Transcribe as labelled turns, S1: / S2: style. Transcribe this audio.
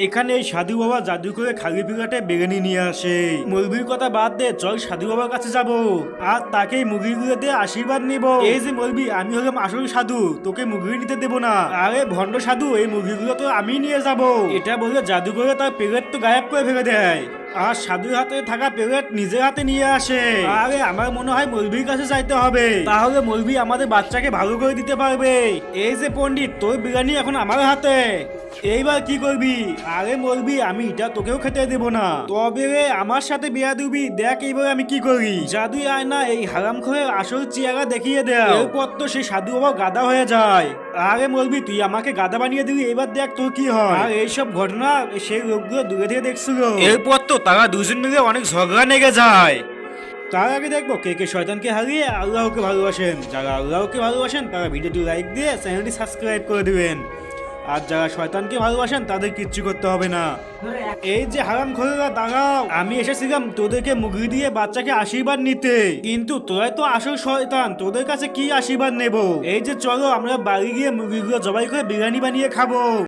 S1: এখানে এই সাধু বাবা জাদু করে খালি পিকাটে বিরিয়ানি নিয়ে আসে। মুরগির কথা বাদ দে, চল সাধু বাবার কাছে যাব আর তাকে মুরগিগুলো দিয়ে আশীর্বাদ নিব। এই যে মুরগি, আমি হলাম আসল সাধু, তোকে মুরগি নিতে দেবো না। আরে ভণ্ড সাধু, এই মুরগিগুলো তো আমি নিয়ে যাব। এটা বলে জাদু করে তার পেলেট তো গায়েব করে ফেলে দেয় আর সাধুর হাতে থাকা পেলেট নিজের হাতে নিয়ে আসে। আরে আমার মনে হয় মৌলভীর কাছে যাইতে হবে, তাহলে মৌলভী আমাদের বাচ্চাকে ভালো করে দিতে পারবে। এই যে পণ্ডিত, তোর বিরিয়ানি এখন আমার হাতে, এইবার কি করবি? আরে মৌলভী, আমি এটা তোকেও খেতে দেব না, তবে রে আমার সাথে বিয়া দিবি, দেখ এইবার আমি কি করি। জাদুই আয়না এই হারামখোরের আসল চেহারা দেখিয়ে দেয়, এরপর তো সেই সাধু বাবা গাদা হয়ে যায়। আরে মৌলভী, তুই আমাকে গাদা বানিয়ে দিবি, এবার দেখ তোর কি হয়। আর এইসব ঘটনা সেই লোকগুলো দূরে থেকে দেখছিল। এরপর তো তারা দুজন মিলে অনেক ঝগড়া লেগে যায়। তার আগে দেখবো কে কে শয়তানকে হারিয়ে আল্লাহকে ভালোবাসেন। যারা আল্লাহকে ভালোবাসেন তারা ভিডিওটি লাইক দিয়ে চ্যানেলটি সাবস্ক্রাইব করে দিবেন, আর যারা শয়তানকে ভালোবাসেন তাদের কিচ্ছু করতে হবে না। এই যে হারাম খোরেরা, দাঁড়াও, আমি এসেছিলাম তোদেরকে মুরগি দিয়ে বাচ্চাকে আশীর্বাদ নিতে, কিন্তু তোরাই তো আসল শয়তান, তোদের কাছে কি আশীর্বাদ নেব? এই যে চলো আমরা বাড়ি গিয়ে মুরগিগুলো জবাই করে বিরিয়ানি বানিয়ে খাবো।